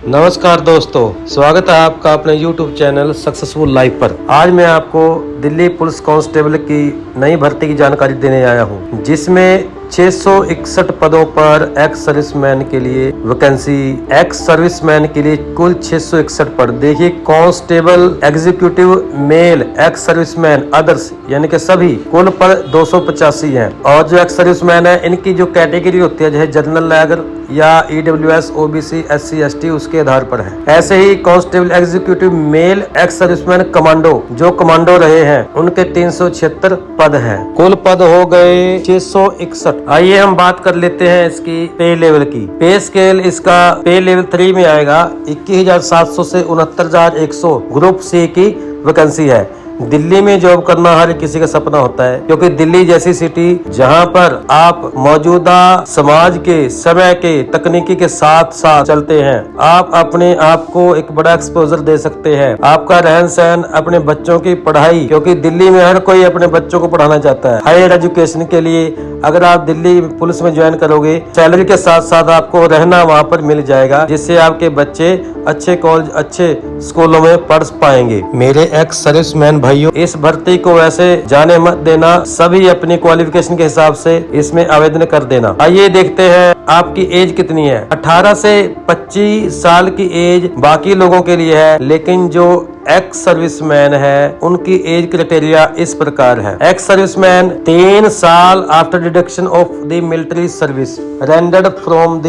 नमस्कार दोस्तों, स्वागत है आपका अपने YouTube चैनल सक्सेसफुल लाइफ पर। आज मैं आपको दिल्ली पुलिस कांस्टेबल की नई भर्ती की जानकारी देने आया हूं, जिसमें 661 पदों पर एक्स सर्विसमैन के लिए वैकेंसी, एक्स सर्विसमैन के लिए कुल 661 पद। देखिए, constable, executive, male, ex serviceman, others यानी कि सभी कुल पद 285 हैं। और जो एक्स सर्विसमैन है, इनकी जो कैटेगरी होती है, जैसे जनरल लैगर या EWS, OBC, SC, ST, उसके आधार पर है। ऐसे ही constable, executive, male, ex serviceman, commando, जो कमांडो रहे हैं, उनके 376 पद हैं। कुल पद हो गए 661। आइए हम बात कर लेते हैं इसकी पे लेवल की। पे स्केल इसका पे लेवल 3 में आएगा। 21,700 से 69,100 ग्रुप C की वैकेंसी है। दिल्ली में जॉब करना हर किसी का सपना होता है, क्योंकि दिल्ली जैसी सिटी जहां पर आप मौजूदा समाज के, समय के, तकनीकी के साथ साथ चलते हैं, आप अपने आप को एक बड़ा एक्सपोजर दे सकते हैं। आपका रहन सहन, अपने बच्चों की पढ़ाई, क्योंकि दिल्ली में हर कोई अपने बच्चों को पढ़ाना चाहता है। हायर एजुकेशन के लिए अगर आप दिल्ली पुलिस में ज्वाइन करोगे, सैलरी के साथ साथ आपको रहना वहाँ पर मिल जाएगा, जिससे आपके बच्चे अच्छे कॉलेज, अच्छे स्कूलों में पढ़ पाएंगे। मेरे एक्स सर्विसमैन भाइयों, इस भर्ती को वैसे जाने मत देना, सभी अपनी क्वालिफिकेशन के हिसाब से इसमें आवेदन कर देना। आइए देखते हैं आपकी एज कितनी है। 18 से 25 साल की एज बाकी लोगों के लिए है, लेकिन जो एक्स सर्विसमैन है उनकी एज क्राइटेरिया इस प्रकार है। एक्स सर्विसमैन 3 साल after deduction of the military service rendered from the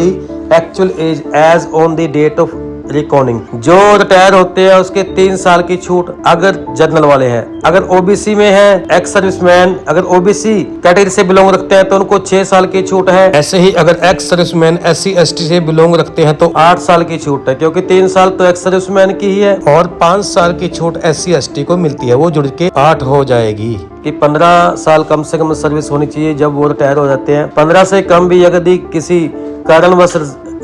actual age age on the date of recording. जो रिटायर होते हैं उसके 3 साल की छूट अगर जनरल वाले हैं। अगर OBC में है एक्स सर्विसमैन, अगर OBC कैटेगरी से बिलोंग रखते हैं तो उनको 6 साल की छूट है। ऐसे ही अगर एक्स सर्विसमैन SC ST से बिलोंग रखते हैं तो 8 साल की छूट है, क्योंकि 3 साल तो एक्स सर्विसमैन की ही है और 5 साल की छूट SC ST को मिलती है, वो जुड़ के 8 हो जाएगी। कि 15 साल कम से कम सर्विस होनी चाहिए जब वो रिटायर हो जाते हैं। 15 से कम भी यदि किसी कारणवश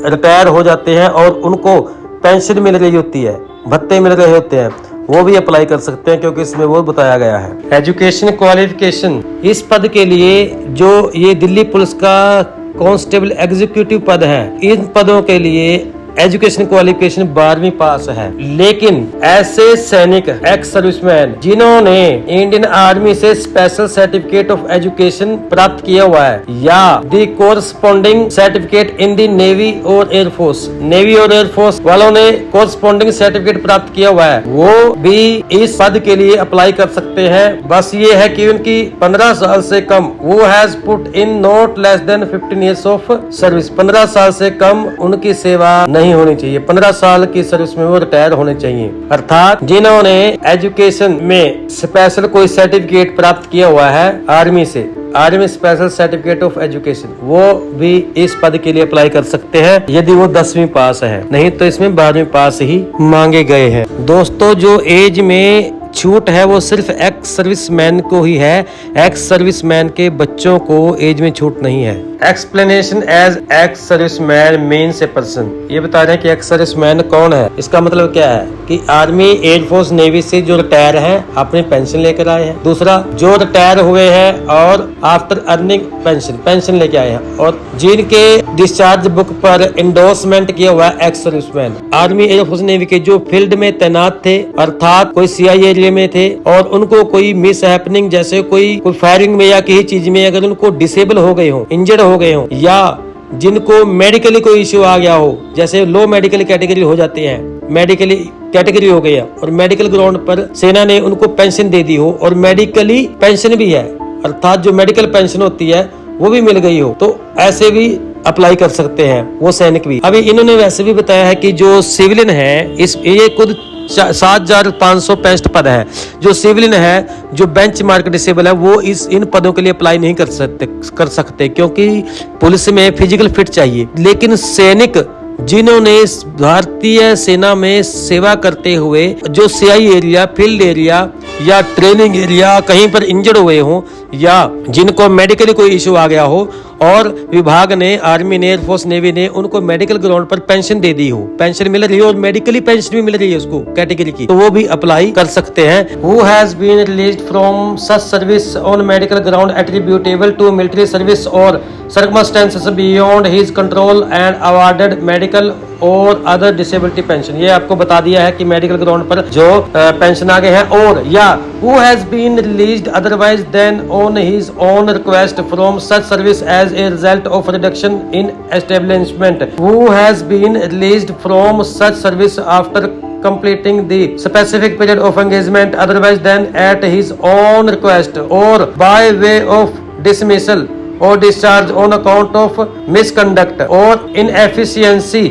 रिटायर हो जाते हैं और उनको पेंशन मिल रही होती है, भत्ते मिल रहे होते हैं, वो भी अप्लाई कर सकते हैं, क्योंकि इसमें वो बताया गया है। एजुकेशन क्वालिफिकेशन इस पद के लिए, जो ये दिल्ली पुलिस का कांस्टेबल एग्जीक्यूटिव पद है, इन पदों के लिए एजुकेशन क्वालिफिकेशन 12वीं पास है। लेकिन ऐसे सैनिक, एक्स सर्विसमैन जिन्होंने इंडियन आर्मी से स्पेशल सर्टिफिकेट ऑफ एजुकेशन प्राप्त किया हुआ है या the corresponding certificate in the navy और एयरफोर्स, नेवी और एयरफोर्स वालों ने कोरस्पॉन्डिंग सर्टिफिकेट प्राप्त किया हुआ है, वो भी इस पद के लिए अप्लाई कर सकते हैं। बस ये है कि उनकी 15 साल से कम, वो has put in not less than 15 years of service, 15 साल से कम उनकी सेवा नहीं होनी चाहिए। 15 साल की सर्विस में वो रिटायर होने चाहिए। अर्थात जिन्होंने एजुकेशन में स्पेशल कोई सर्टिफिकेट प्राप्त किया हुआ है आर्मी से, army special certificate of education, वो भी इस पद के लिए अप्लाई कर सकते हैं यदि वो 10वीं पास है। नहीं तो इसमें 12वीं पास ही मांगे गए हैं। दोस्तों, जो एज में छूट है वो सिर्फ एक्स सर्विसमैन को ही है, एक्स सर्विसमैन के बच्चों को एज में छूट नहीं है। Explanation as ex serviceman means a person, ये बता रहे हैं कि एक्स सर्विसमैन कौन है। इसका मतलब क्या है कि आर्मी, एयरफोर्स, नेवी से जो रिटायर हैं अपनी पेंशन लेकर आए हैं। दूसरा, जो रिटायर हुए हैं और आफ्टर अर्निंग पेंशन लेके आए हैं, और जिनके डिस्चार्ज बुक पर इंडोर्समेंट किया हुआ है ex serviceman. Army, air force, navy के जो फील्ड में तैनात थे, अर्थात कोई CI एरिया में थे और उनको कोई मिस हैपनिंग, जैसे कोई फायरिंग में या किसी चीज में अगर उनको डिसेबल हो गए हो, इंजर्ड हो गए हो, या जिनको मेडिकली कोई इश्यू आ गया हो, जैसे लो मेडिकल कैटेगरी हो जाती है, मेडिकली कैटेगरी हो गया और मेडिकल ग्राउंड पर सेना ने उनको पेंशन दे दी हो और मेडिकली पेंशन भी है, अर्थात जो मेडिकल पेंशन होती है वो भी मिल गई हो, तो ऐसे भी अप्लाई कर सकते हैं वो सैनिक भी। अभी इन्होंने वैसे भी बताया है कि जो सिविलियन है, ये खुद 7,565 पद है। जो सिविलियन है, जो बेंच मार्क डिसेबल है, वो इन पदों के लिए अप्लाई नहीं कर सकते क्योंकि पुलिस में फिजिकल फिट चाहिए। लेकिन सैनिक जिन्होंने भारतीय सेना में सेवा करते हुए जो CI एरिया, फील्ड एरिया या ट्रेनिंग एरिया कहीं पर इंजर्ड हुए हों, या जिनको मेडिकली कोई इश्यू आ गया हो और विभाग ने, आर्मी ने, एयरफोर्स, नेवी ने उनको मेडिकल ग्राउंड पर पेंशन दे दी हो, पेंशन मिल रही है और मेडिकली पेंशन भी मिल रही है उसको कैटेगरी की, तो वो भी अप्लाई कर सकते हैं। Who has been released from such service on medical ground attributable to military service or circumstances beyond his control and awarded medical और अदर डिसेबिलिटी पेंशन। ये आपको बता दिया है कि मेडिकल ग्राउंड पर जो पेंशन आगे है, और या who has been released otherwise than on his own request from such service as a result of reduction in establishment, who has been released from such service after completing the specific period of engagement otherwise than at his own request or by way of dismissal or discharge on account of misconduct or inefficiency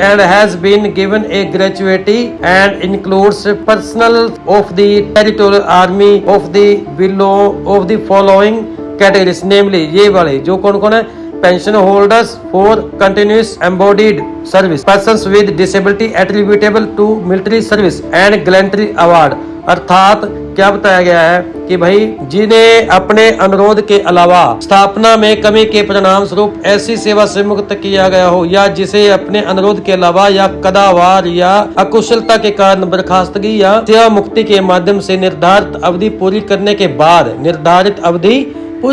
and has been given a gratuity and includes personnel of the territorial army of the below of the following categories, namely ये वाले जो कौन कौन है, pension holders for continuous embodied service, persons with disability attributable to military service and gallantry award. अर्थात क्या बताया गया है कि भाई जिन्हें अपने अनुरोध के अलावा स्थापना में कमी के परिणाम स्वरूप ऐसी सेवा से मुक्त किया गया हो, या जिसे अपने अनुरोध के अलावा या कदावार या अकुशलता के कारण बर्खास्तगी या सेवा मुक्ति के माध्यम से निर्धारित अवधि पूरी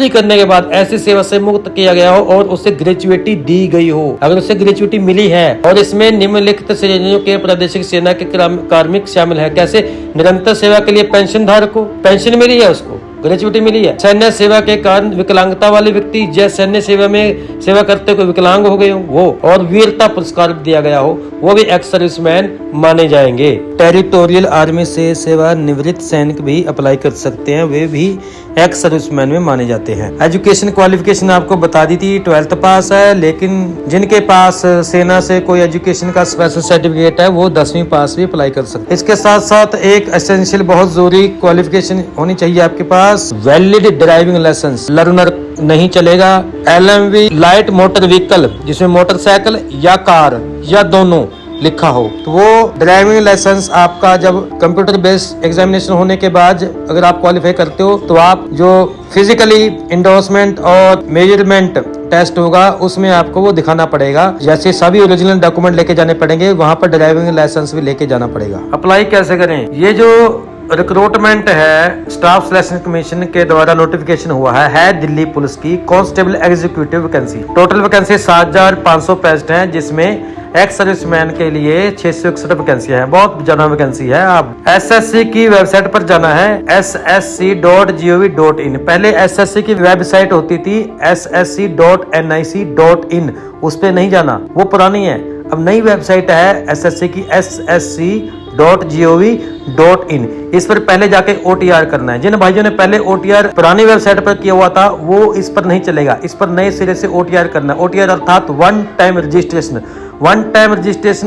करने के बाद ऐसी सेवा से मुक्त किया गया हो और उसे ग्रेजुएटी दी गई हो। अगर उसे ग्रेजुएटी मिली है और इसमें निम्नलिखित श्रेणियों के प्रादेशिक सेना के कार्मिक शामिल है। कैसे? निरंतर सेवा के लिए पेंशन धारक को पेंशन मिली है, उसको ग्रेजुएटी मिली है। सैन्य सेवा के कारण विकलांगता वाले व्यक्ति, जैसे सैन्य सेवा में सेवा करते हुए विकलांग हो गए हो वो, और वीरता पुरस्कार दिया गया हो, वो भी एक्स सर्विसमैन माने जाएंगे। टेरिटोरियल आर्मी से सेवा निवृत्त सैनिक भी अप्लाई कर सकते हैं, वे भी एक्स सर्विसमैन में माने जाते हैं। एजुकेशन क्वालिफिकेशन आपको बता दी थी, 12th पास है, लेकिन जिनके पास सेना से कोई एजुकेशन का स्पेशल सर्टिफिकेट है वो 10वीं पास भी अप्लाई कर सकते हैं। इसके साथ साथ एक एसेंशियल बहुत जरूरी क्वालिफिकेशन होनी चाहिए आपके पास, वैलिड ड्राइविंग लाइसेंस। लर्नर नहीं चलेगा। LMV लाइट मोटर व्हीकल, जिसमें मोटरसाइकिल या कार या दोनों लिखा हो, तो वो ड्राइविंग लाइसेंस आपका जब कंप्यूटर बेस्ड एग्जामिनेशन होने के बाद अगर आप क्वालिफाई करते हो तो आप जो फिजिकली इंडोर्समेंट और मेजरमेंट टेस्ट होगा उसमें आपको वो दिखाना पड़ेगा। जैसे सभी ओरिजिनल डॉक्यूमेंट लेके जाने पड़ेंगे, वहां पर ड्राइविंग लाइसेंस भी लेके जाना पड़ेगा। अप्लाई कैसे करें? ये जो रिक्रूटमेंट है स्टाफ सिलेक्शन कमीशन के द्वारा नोटिफिकेशन हुआ है दिल्ली पुलिस की constable executive vacancy. Total vacancy 7,565 है, जिसमें एक्स सर्विसमैन के लिए 661 वैकेंसियां हैं। बहुत ज्यादा वैकेंसी है। आप SSC की वेबसाइट पर जाना है, ssc.gov.in। पहले SSC की वेबसाइट होती थी ssc.nic.in, उस पे नहीं जाना, वो पुरानी है। अब नई वेबसाइट है SSC की ssc.gov.in। इस पर पहले जाके OTR करना है। जिन भाइयों ने पहले OTR पुरानी वेबसाइट पर किया हुआ था वो इस पर नहीं चलेगा, इस पर नए सिरे से OTR करना है। OTR अर्थात वन टाइम रजिस्ट्रेशन।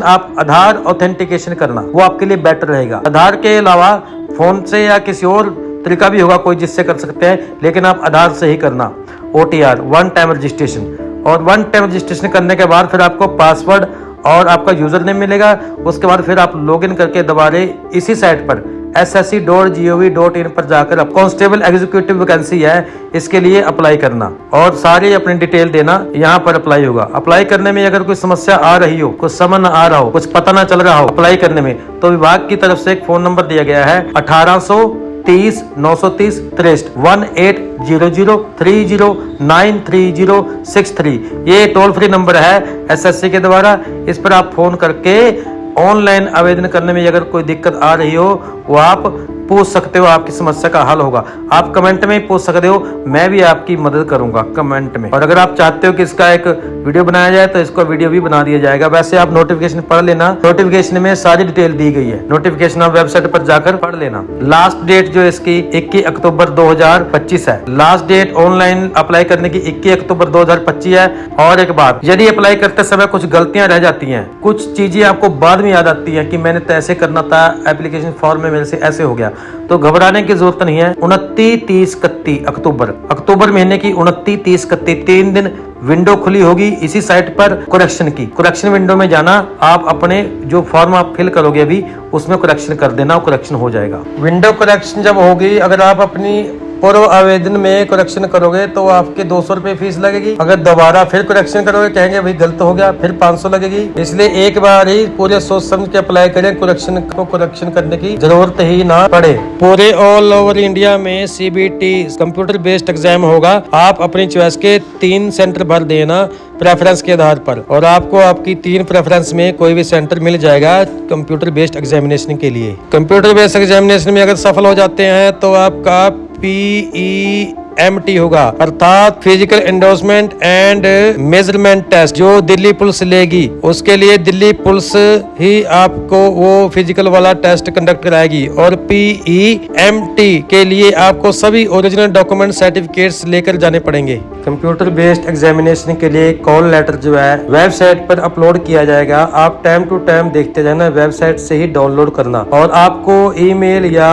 आप आधार ऑथेंटिकेशन करना, वो आपके लिए बेटर रहेगा। आधार के अलावा फोन से या किसी और तरीका भी होगा कोई जिससे कर सकते हैं, लेकिन आप आधार से ही करना OTR, वन टाइम रजिस्ट्रेशन। और वन टाइम रजिस्ट्रेशन करने के बाद फिर आपको पासवर्ड और आपका यूजर नेम मिलेगा। उसके बाद फिर आप लॉगिन करके दोबारा इसी साइट पर ssc.gov.in पर जाकर आप कांस्टेबल एग्जीक्यूटिव वैकेंसी है, इसके लिए अप्लाई करना और सारी अपनी डिटेल देना, यहाँ पर अप्लाई होगा। अप्लाई करने में अगर कोई समस्या आ रही हो, कुछ समझ ना आ रहा हो, कुछ पता ना चल रहा हो अप्लाई करने में, तो विभाग की तरफ से एक फोन नंबर दिया गया है 1830 930 63 18003030936063। ये टोल फ्री नंबर है SSC के द्वारा। इस पर आप फोन करके ऑनलाइन आवेदन करने में अगर कोई दिक्कत आ रही हो वो आप पूछ सकते हो, आपकी समस्या का हल होगा। आप कमेंट में पूछ सकते हो, मैं भी आपकी मदद करूंगा कमेंट में। और अगर आप चाहते हो कि इसका एक वीडियो बनाया जाए तो इसका वीडियो भी बना दिया जाएगा। वैसे आप नोटिफिकेशन पढ़ लेना, नोटिफिकेशन में सारी डिटेल दी गई है। नोटिफिकेशन आप वेबसाइट पर जाकर पढ़ लेना। लास्ट डेट जो इसकी 21 अक्टूबर 2025 है। लास्ट डेट ऑनलाइन अप्लाई करने की 21 अक्टूबर 2025 है। और एक बात, यदि अप्लाई करते समय कुछ गलतियां रह जाती हैं, कुछ चीजें आपको बाद में याद आती हैं कि मैंने तो ऐसे करना था, एप्लीकेशन फॉर्म में मेरे से ऐसे हो गया, तो घबराने की जरूरत नहीं है। 29, 30, 31 अक्टूबर महीने की 29, 30, 31 3 दिन विंडो खुली होगी इसी साइट पर करेक्शन की। करेक्शन विंडो में जाना, आप अपने जो फॉर्म आप फिल करोगे अभी उसमें करेक्शन कर देना, करेक्शन हो जाएगा। विंडो करेक्शन जब होगी, अगर आप अपनी पूर्व आवेदन में करेक्शन करोगे तो आपके 200 रुपए फीस लगेगी। अगर दोबारा फिर करेक्शन करोगे, कहेंगे भाई गलत हो गया, फिर 500 लगेगी। इसलिए एक बार ही पूरे सोच समझ के अप्लाई करें, करेक्शन करने की जरूरत ही ना पड़े। पूरे ऑल ओवर इंडिया में CBT कंप्यूटर बेस्ड एग्जाम होगा। आप अपनी चॉइस के 3 सेंटर भर देना प्रेफरेंस के आधार पर, और आपको आपकी 3 प्रेफरेंस में कोई भी सेंटर मिल जाएगा कंप्यूटर बेस्ड एग्जामिनेशन के लिए। कंप्यूटर बेस्ड एग्जामिनेशन में अगर सफल हो जाते हैं तो आपका PEMT होगा, अर्थात physical endorsement and measurement test, जो दिल्ली पुलिस लेगी। उसके लिए दिल्ली पुलिस ही आपको वो फिजिकल वाला टेस्ट कंडक्ट कराएगी। और PEMT के लिए आपको सभी ओरिजिनल डॉक्यूमेंट सर्टिफिकेट्स लेकर जाने पड़ेंगे। कंप्यूटर बेस्ड एग्जामिनेशन के लिए कॉल लेटर जो है वेबसाइट पर अपलोड किया जाएगा। आप टाइम टू टाइम देखते जाना, वेबसाइट से ही डाउनलोड करना, और आपको ईमेल या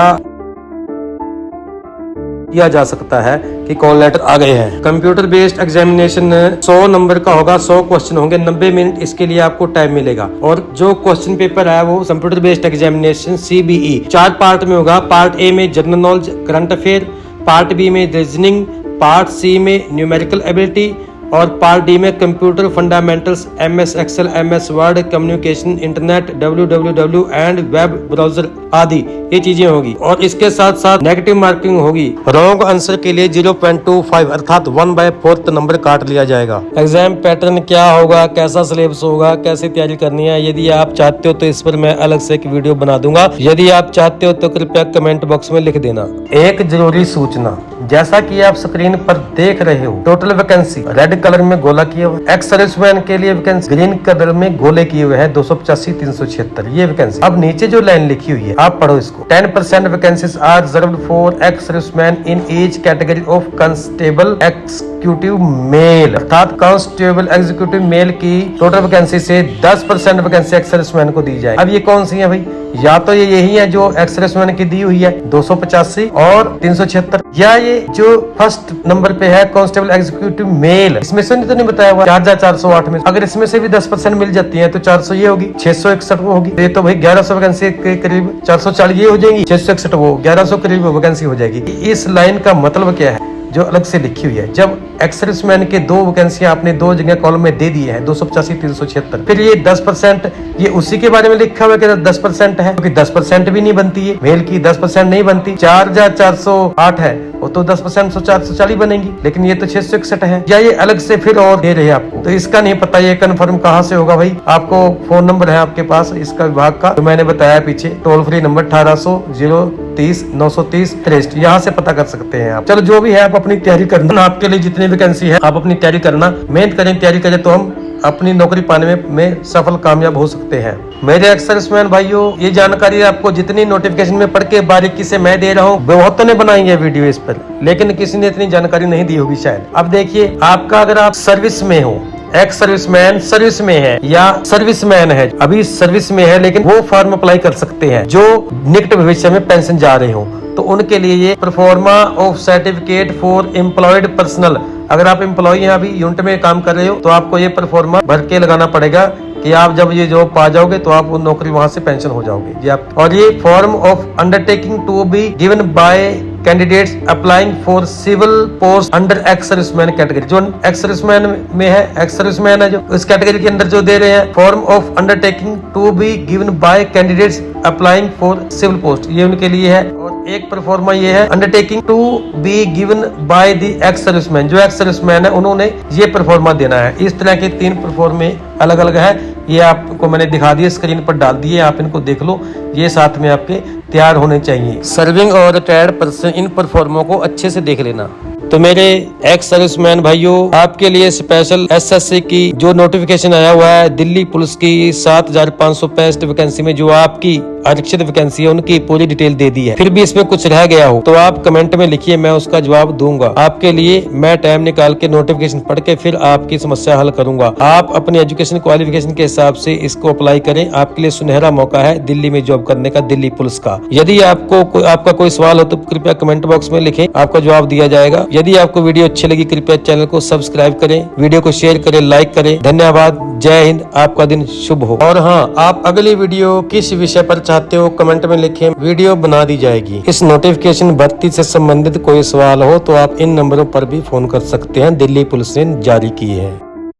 किया जा सकता है कि कॉल लेटर आ गए हैं। कंप्यूटर बेस्ड एग्जामिनेशन 100 नंबर का होगा, 100 क्वेश्चन होंगे, 90 मिनट इसके लिए आपको टाइम मिलेगा। और जो क्वेश्चन पेपर है वो computer based examination CBE 4 part में होगा। पार्ट ए में general knowledge current affair, part B में रीजनिंग, पार्ट सी में न्यूमेरिकल एबिलिटी, और पार्ट डी में computer fundamentals, MS Excel, MS Word, communication, internet, www and web browser आदि ये चीजें होगी। और इसके साथ साथ नेगेटिव मार्किंग होगी। रॉन्ग आंसर के लिए 0.25 अर्थात 1/4 नंबर काट लिया जाएगा। एग्जाम पैटर्न क्या होगा, कैसा सिलेबस होगा, कैसे तैयारी करनी है, यदि आप चाहते हो तो इस पर मैं अलग से एक वीडियो बना दूंगा। यदि आप चाहते हो तो कृपया कमेंट बॉक्स में लिख देना। एक जरूरी सूचना, जैसा कि आप स्क्रीन पर देख रहे हो, टोटल वैकेंसी रेड कलर में गोला किया हुआ, एक्स सर्विसमैन के लिए वैकेंसी ग्रीन कलर में गोले किए हुए हैं 285 376 ये वैकेंसी। अब नीचे जो लाइन लिखी हुई है आप पढ़ो इसको। 10% vacancies are reserved for ex serviceman in each category of constable executive male, अर्थात कांस्टेबल एग्जीक्यूटिव मेल की टोटल वैकेंसी से 10% वैकेंसी एक्स सर्विसमैन को दी जाए। अब ये कौन सी है भाई? या तो ये यही है जो एक्स सर्विसमैन की दी हुई है 285 और 376, या ये जो फर्स्ट नंबर पे है कांस्टेबल एग्जीक्यूटिव मेल, इसमें से तो नहीं बताया हुआ 4408 में। अगर इसमें से भी 10% मिल जाती है तो 400 ये होगी, 661 वो होगी। ये तो भाई 1100 वैकेंसी के करीब 440 ये हो जाएगी, 661 वो 1100 करीब वैकेंसी हो जाएगी। इस लाइन का मतलब क्या है जो अलग से लिखी हुई है? जब एक्स सर्विसमैन के 2 वैकेंसियां आपने 2 जगह कॉलम में दे दी है 285 376, फिर ये 10% ये उसी के बारे में लिखा हुआ है कि 10% है, क्योंकि 10% भी नहीं बनती है मेल की, 10% नहीं बनती। 4408 है वो तो 10% 440 बनेगी, लेकिन ये तो 661 है। या ये अलग से फिर और दे रहे हैं आपको, तो इसका नहीं पता ये कंफर्म कहाँ से होगा भाई। आपको फोन नंबर है आपके पास इसका विभाग का, जो मैंने बताया पीछे, टोल फ्री नंबर 1800 030 930 63, यहाँ से पता कर सकते हैं आप। चलो जो भी है आप अपनी तैयारी करना, आपके लिए जितनी वैकेंसी है आप अपनी तैयारी करना, मेहनत करें, तैयारी करें तो हम अपनी नौकरी पाने में सफल कामयाब हो सकते हैं। मेरे एक्स सर्विसमैन भाइयों, ये जानकारी आपको जितनी नोटिफिकेशन में पढ़ के बारीकी से मैं दे रहा हूँ, बहुतों ने बनाई है वीडियो इस पर, लेकिन किसी ने इतनी जानकारी नहीं दी होगी शायद। अब देखिए, आपका अगर आप सर्विस में हो, एक्स सर्विसमैन सर्विस में है या सर्विसमैन है अभी सर्विस में है, लेकिन वो फॉर्म अप्लाई कर सकते हैं जो निकट भविष्य में पेंशन जा रहे हो, तो उनके लिए ये pro forma of certificate for employed personal, अगर आप एम्प्लॉय हैं अभी यूनिट में काम कर रहे हो तो आपको ये परफॉर्मा भर के लगाना पड़ेगा कि आप जब ये जॉब पा जाओगे तो आप वो नौकरी वहां से पेंशन हो जाओगे जी आप। और ये form of undertaking to be given by candidates applying for civil post under ex serviceman category, जो एक्स सर्विसमैन में है, एक्स सर्विसमैन है जो इस कैटेगरी के अंदर जो दे रहे हैं, form of undertaking to be given by candidates applying for civil post, ये उनके लिए है। और एक परफॉर्मा ये है undertaking to be given by the ex serviceman, जो एक्स सर्विसमैन है उन्होंने ये परफॉर्मा देना है। इस तरह के 3 परफॉर्मे अलग अलग है, ये आपको मैंने दिखा दिए, स्क्रीन पर डाल दिए, आप इनको देख लो, ये साथ में आपके तैयार होने चाहिए। सर्विंग और रिटायर्ड पर्सन इन परफॉर्मों को अच्छे से देख लेना। तो मेरे एक्स सर्विसमैन भाइयों, आपके लिए स्पेशल SSC की जो नोटिफिकेशन आया हुआ है दिल्ली पुलिस की 7565 वैकेंसी में, जो आपकी आरक्षित वैकेंसी है उनकी पूरी डिटेल दे दी है। फिर भी इसमें कुछ रह गया हो तो आप कमेंट में लिखिए, मैं उसका जवाब दूंगा आपके लिए। मैं टाइम निकाल के नोटिफिकेशन पढ़ के फिर आपकी समस्या हल करूंगा। आप अपनी एजुकेशन क्वालिफिकेशन के हिसाब से इसको अप्लाई करें, आपके लिए सुनहरा मौका है दिल्ली में जॉब करने का, दिल्ली पुलिस का। यदि आपका कोई सवाल हो तो कृपया कमेंट बॉक्स में लिखें, आपका जवाब दिया जाएगा। यदि आपको वीडियो अच्छी लगी कृपया चैनल को सब्सक्राइब करें, वीडियो को शेयर करें, लाइक करें। धन्यवाद। जय हिंद, आपका दिन शुभ हो। और हाँ, आप अगली वीडियो किस विषय पर चाहते हो कमेंट में लिखें, वीडियो बना दी जाएगी। इस नोटिफिकेशन भर्ती से संबंधित कोई सवाल हो तो आप इन नंबरों पर भी फोन कर सकते हैं, दिल्ली पुलिस ने जारी की है।